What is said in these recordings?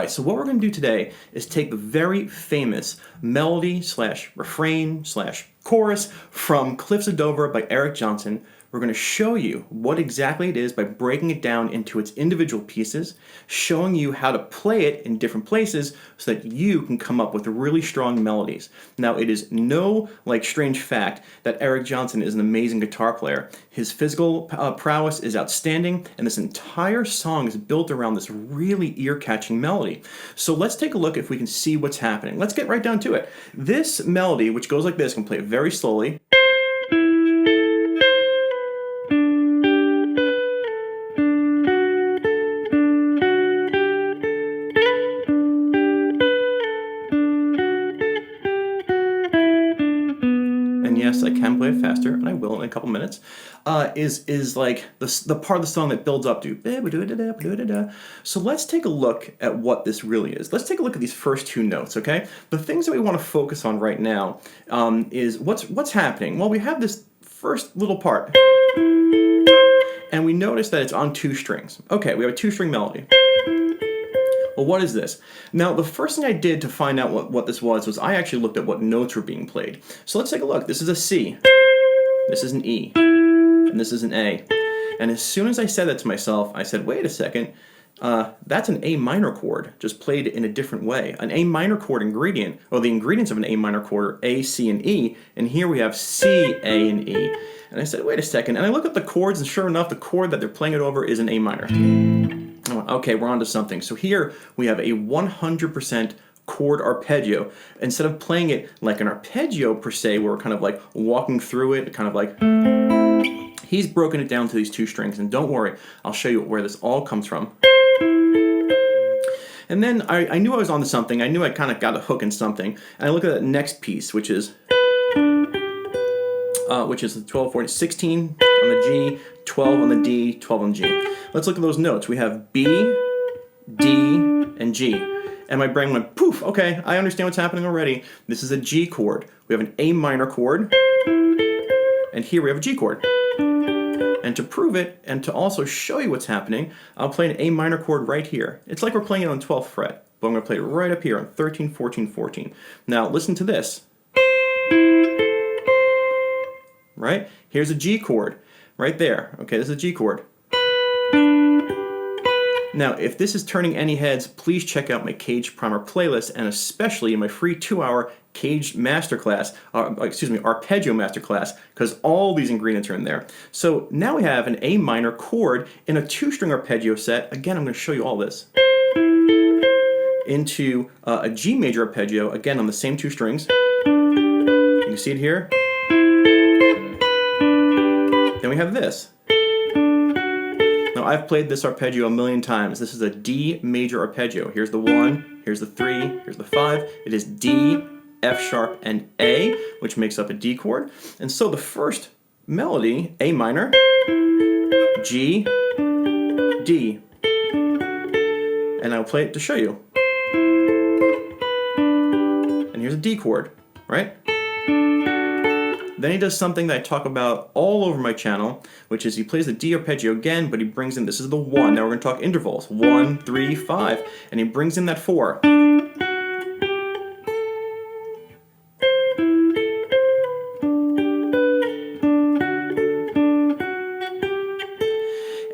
right, so what we're going to do today is take the very famous melody slash refrain slash chorus from Cliffs of Dover by Eric Johnson. We're going to show you what exactly it is by breaking it down into its individual pieces, showing you how to play it in different places so that you can come up with really strong melodies. Now, it is no strange fact that Eric Johnson is an amazing guitar player. His physical prowess is outstanding, and this entire song is built around this really ear-catching melody. So let's take a look if we can see what's happening. Let's get right down to it. This melody, which goes like this, I'm going to play it very slowly. Yes, I can play it faster, and I will in a couple minutes, is like the part of the song that builds up to. So let's take a look at what this really is. Let's take a look at these first two notes, okay? The things that we want to focus on right now is what's happening. Well, we have this first little part, and we notice that it's on two strings. Okay, we have a two-string melody. Well, what is this? Now, the first thing I did to find out what this was I actually looked at what notes were being played. So let's take a look. This is a C, this is an E, and this is an A. And as soon as I said that to myself, I said, wait a second, that's an A minor chord, just played in a different way. An A minor chord ingredient, or the ingredients of an A minor chord are A, C, and E, and here we have C, A, and E. And I said, wait a second, and I look at the chords, and sure enough, the chord that they're playing it over is an A minor. Okay, we're on to something. So here we have a 100% chord arpeggio. Instead of playing it like an arpeggio per se, where we're kind of like walking through it, kind of like, he's broken it down to these two strings. And don't worry, I'll show you where this all comes from. And then I knew I was onto something. I knew I kind of got a hook in something. And I look at that next piece, which is the 12, 14, 16 on the G, 12 on the D, 12 on the G. Let's look at those notes. We have B, D, and G. And my brain went, poof, okay, I understand what's happening already. This is a G chord. We have an A minor chord, and here we have a G chord. And to prove it, and to also show you what's happening, I'll play an A minor chord right here. It's like we're playing it on 12th fret, but I'm going to play it right up here on 13, 14, 14. Now, listen to this. Right? Here's a G chord right there. Okay, this is a G chord. Now, if this is turning any heads, please check out my Caged Primer playlist, and especially my free 2-hour Caged Masterclass, Arpeggio Masterclass, because all these ingredients are in there. So now we have an A minor chord in a two-string arpeggio set. Again, I'm going to show you all this. Into a G major arpeggio, again on the same two strings. You can see it here. Then we have this. Now, I've played this arpeggio a million times. This is a D major arpeggio. Here's the 1, here's the 3, here's the 5. It is D, F sharp, and A, which makes up a D chord. And so the first melody, A minor, G, D. And I'll play it to show you. And here's a D chord, right? Then he does something that I talk about all over my channel, which is he plays the D arpeggio again, but he brings in, this is the 1. Now we're going to talk intervals. 1, 3, 5. And he brings in that 4.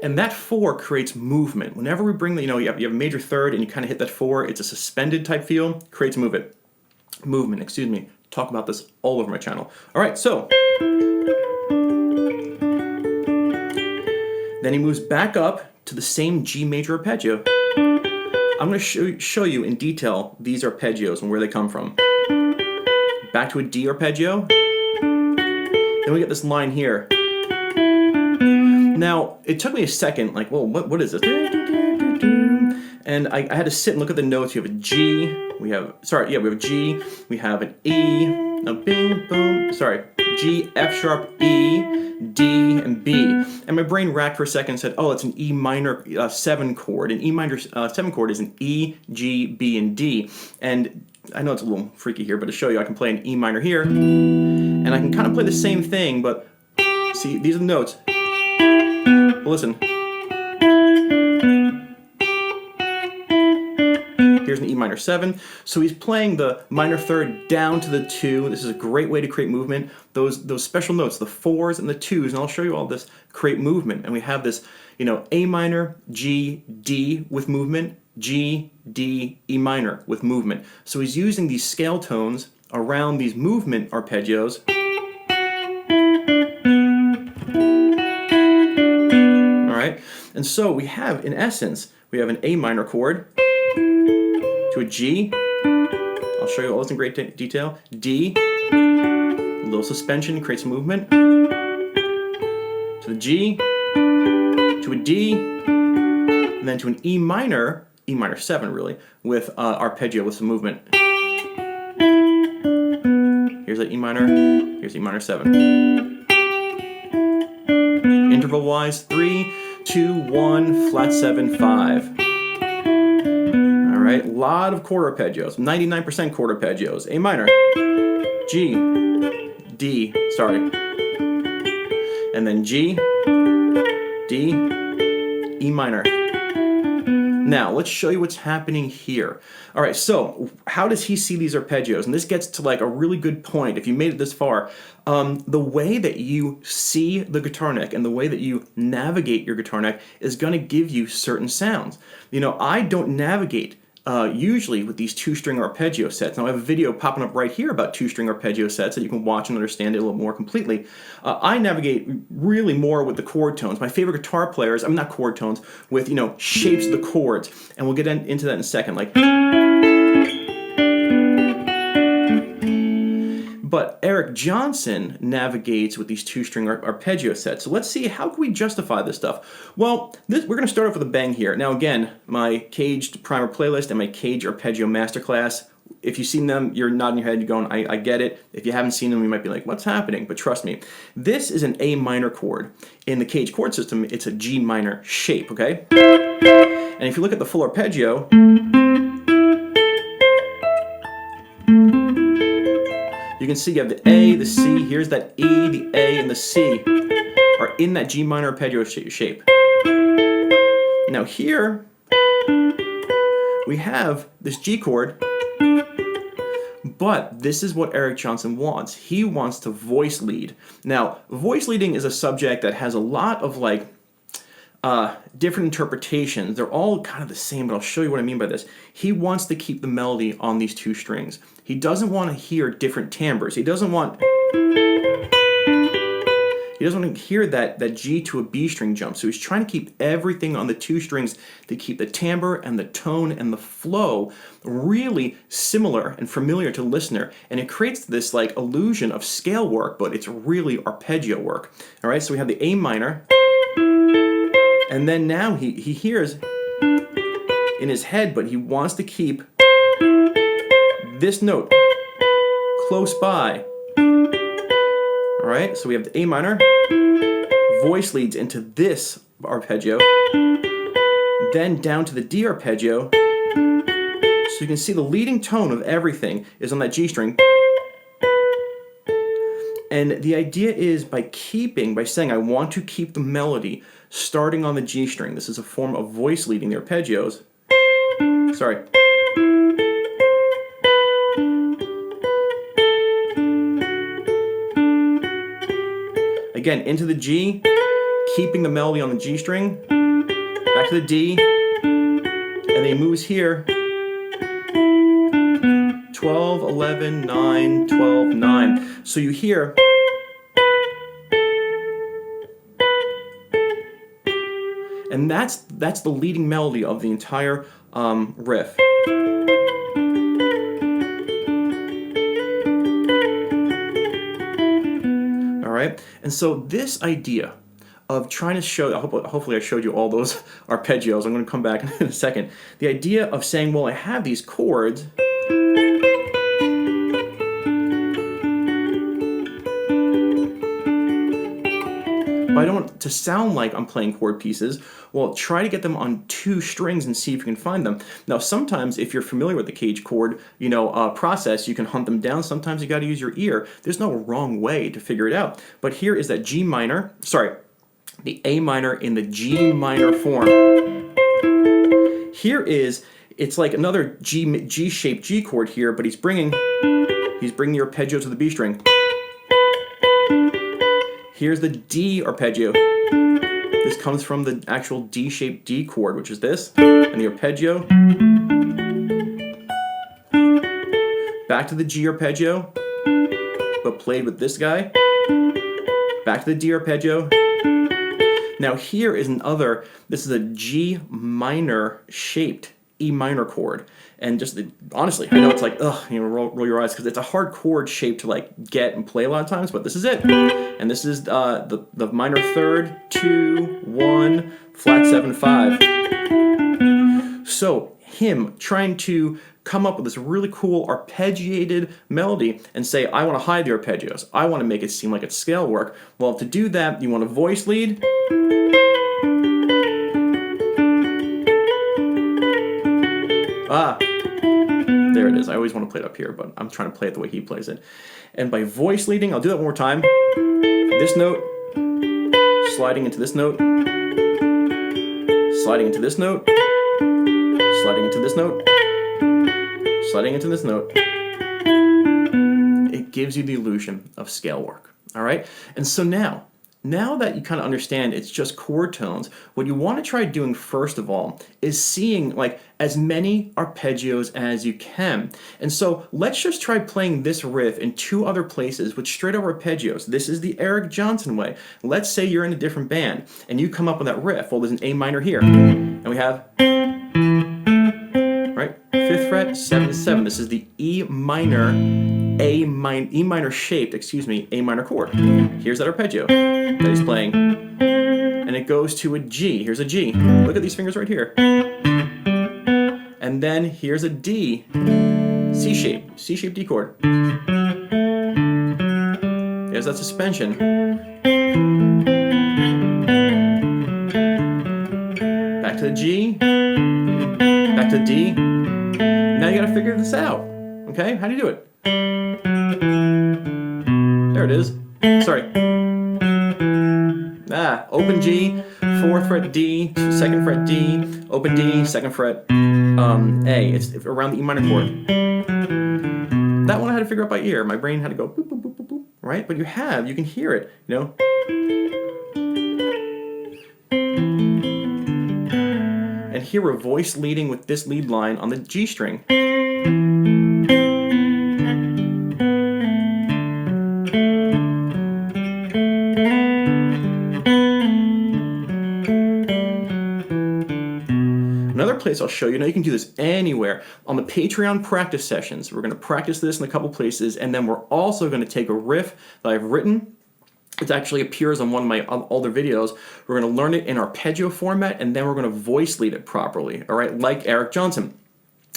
And that 4 creates movement. Whenever we bring the, you have a major third and you kind of hit that 4, it's a suspended type feel, creates movement. Talk about this all over my channel. All right, so then he moves back up to the same G major arpeggio. I'm going to show you in detail these arpeggios and where they come from. Back to a D arpeggio. Then we get this line here. Now, it took me a second, like, well, what is this? And I had to sit and look at the notes. You have a G, we have a G, we have an E, now bing, boom, G, F sharp, E, D, and B. And my brain racked for a second and said, oh, it's an E minor 7 chord. An E minor 7 chord is an E, G, B, and D. And I know it's a little freaky here, but to show you, I can play an E minor here, and I can kind of play the same thing, but see, these are the notes. But listen. here's an E minor 7. So he's playing the minor third down to the 2. This is a great way to create movement. Those special notes, the 4s and the 2s, and I'll show you all this, create movement. And we have this, you know, A minor, G, D with movement, G, D, E minor with movement. So he's using these scale tones around these movement arpeggios. All right, and so we have, in essence, we have an A minor chord to a G. I'll show you all this in great detail. D, a little suspension, creates movement. To the G, to a D, and then to an E minor 7 really, with arpeggio with some movement. Here's that E minor, here's E minor 7. Interval wise, 3, 2, 1, flat 7, 5. All right, a lot of chord arpeggios, 99% chord arpeggios. A minor, G, D, sorry, and then G, D, E minor. Now, let's show you what's happening here. All right, so how does he see these arpeggios? And this gets to like a really good point. If you made it this far, the way that you see the guitar neck and the way that you navigate your guitar neck is going to give you certain sounds. You know, I don't navigate usually with these 2-string arpeggio sets. Now I have a video popping up right here about 2-string arpeggio sets that you can watch and understand it a little more completely. I navigate really more with the chord tones. My favorite guitar players, I mean not chord tones, with, you know, shapes of the chords, and we'll get into that in a second. Like, but Eric Johnson navigates with these 2-string arpeggio sets. So let's see, how can we justify this stuff? Well, we're going to start off with a bang here. Now again, my caged primer playlist and my caged arpeggio masterclass, if you've seen them, you're nodding your head, you're going, I get it. If you haven't seen them, you might be like, what's happening? But trust me, this is an A minor chord. In the caged chord system, it's a G minor shape, okay? And if you look at the full arpeggio, you can see you have the A, the C, here's that E, the A, and the C are in that G minor arpeggio shape. Now here, we have this G chord, but this is what Eric Johnson wants. He wants to voice lead. Now, voice leading is a subject that has a lot of like, different interpretations. They're all kind of the same, but I'll show you what I mean by this. He wants to keep the melody on these 2 strings. He doesn't want to hear different timbres. He doesn't want to hear that G to a B string jump. So he's trying to keep everything on the 2 strings to keep the timbre and the tone and the flow really similar and familiar to the listener. And it creates this like illusion of scale work, but it's really arpeggio work. All right, so we have the A minor. And then now he hears in his head, but he wants to keep this note close by. All right, so we have the A minor, voice leads into this arpeggio, then down to the D arpeggio. So you can see the leading tone of everything is on that G string. And the idea is by saying I want to keep the melody starting on the G string. This is a form of voice leading the arpeggios. Sorry. Again, into the G, keeping the melody on the G string, back to the D, and then he moves here. 12, 11, 9, 12, 9. So you hear and that's the leading melody of the entire riff. All right, and so this idea of trying to show, hopefully I showed you all those arpeggios. I'm going to come back in a second. The idea of saying, well, I have these chords. But I don't want to sound like I'm playing chord pieces. Well, try to get them on 2 strings and see if you can find them. Now, sometimes if you're familiar with the caged chord, process, you can hunt them down. Sometimes you got to use your ear. There's no wrong way to figure it out. But here is that the A minor in the G minor form. Here is it's like another G-shaped G chord here, but he's bringing the arpeggio to the B string. Here's the D arpeggio. This comes from the actual D-shaped D chord, which is this, and the arpeggio. Back to the G arpeggio, but played with this guy. Back to the D arpeggio. Now here is this is a G minor shaped E minor chord. And just honestly, I know it's like, roll your eyes, because it's a hard chord shape to like get and play a lot of times, but this is it. And this is the minor third, 2, 1, flat 7, 5. So him trying to come up with this really cool arpeggiated melody and say, I want to hide the arpeggios. I want to make it seem like it's scale work. Well, to do that, you want a voice lead. There it is. I always want to play it up here, but I'm trying to play it the way he plays it. And by voice leading, I'll do that one more time. This note, sliding into this note, sliding into this note, sliding into this note, sliding into this note. It gives you the illusion of scale work, all right? And so now that you kind of understand it's just chord tones, what you want to try doing first of all is seeing like as many arpeggios as you can. And so let's just try playing this riff in 2 other places with straight up arpeggios. This is the Eric Johnson way. Let's say you're in a different band and you come up with that riff. Well, there's an A minor here, and we have, right, 5th fret, 7th, 7. This is the E minor shaped, A minor chord. Here's that arpeggio that he's playing. And it goes to a G. Here's a G. Look at these fingers right here. And then here's a D. C-shaped D chord. There's that suspension. Back to the G. Back to the D. Now you gotta figure this out. Okay? How do you do it? There it is. Sorry. Open G, 4th fret D, 2nd fret D, open D, 2nd fret A. It's around the E minor chord. That one I had to figure out by ear. My brain had to go boop, boop, boop, boop, boop, right? But you can hear it, you know? And here we're voice leading with this lead line on the G string. Another place I'll show you, now you can do this anywhere, on the Patreon practice sessions. We're going to practice this in a couple places, and then we're also going to take a riff that I've written. It actually appears on one of my older videos. We're going to learn it in arpeggio format, and then we're going to voice lead it properly, all right, like Eric Johnson.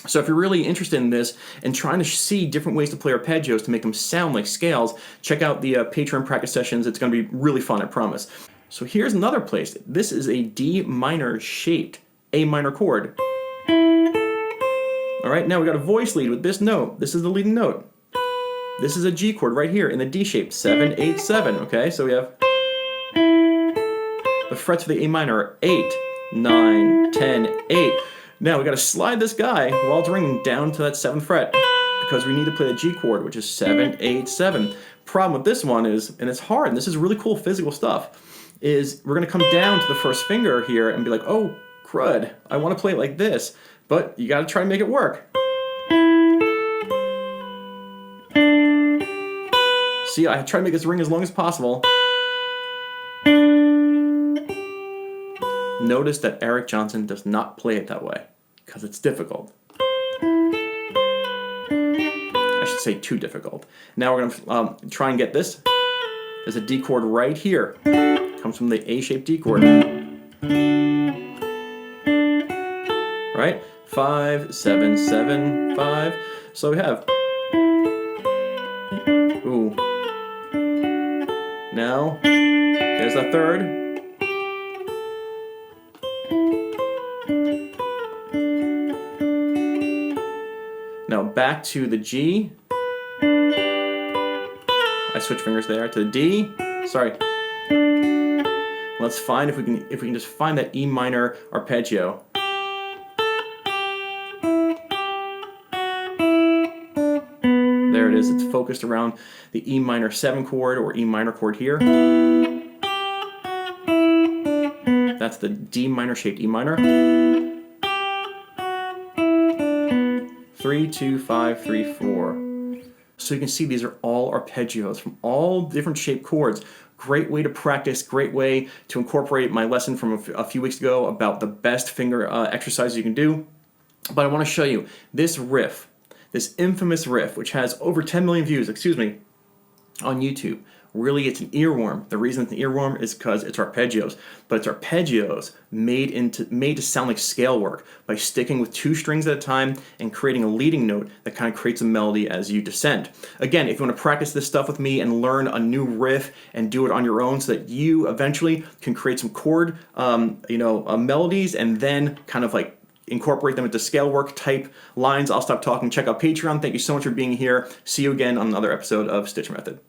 So if you're really interested in this and trying to see different ways to play arpeggios to make them sound like scales, check out the Patreon practice sessions. It's going to be really fun, I promise. So here's another place. This is a D minor shaped A minor chord. All right, now we got a voice lead with this note. This is the leading note. This is a G chord right here in the D shape, 7, 8, 7. Okay, so we have the frets for the A minor are 8, 9, 10, 8. Now we got to slide this guy while it's ringing down to that 7th fret because we need to play the G chord, which is 7, 8, 7. Problem with this one is, and it's hard, and this is really cool physical stuff, is we're going to come down to the first finger here and be like, oh, crud, I want to play it like this, but you got to try to make it work. See, I try to make this ring as long as possible. Notice that Eric Johnson does not play it that way because it's difficult. I should say too difficult. Now we're going to try and get this. There's a D chord right here. Comes from the A-shaped D chord. Right? 5, 7, 7, 5. So we have. Ooh. Now, there's the third. Now back to the G. I switch fingers there to the D. Sorry. Let's find if we can just find that E minor arpeggio. it is. It's focused around the E minor 7 chord or E minor chord here. That's the D minor shaped E minor. 3, 2, 5, 3, 4. So you can see these are all arpeggios from all different shaped chords. Great way to practice, great way to incorporate my lesson from a few weeks ago about the best finger exercises you can do. But I want to show you this riff, this infamous riff, which has over 10 million views, on YouTube. Really, it's an earworm. The reason it's an earworm is because it's arpeggios, but it's arpeggios made to sound like scale work by sticking with 2 strings at a time and creating a leading note that kind of creates a melody as you descend. Again, if you want to practice this stuff with me and learn a new riff and do it on your own so that you eventually can create some chord, melodies and then kind of like incorporate them into scale work type lines, I'll stop talking. Check out Patreon. Thank you so much for being here. See you again on another episode of StichMethod.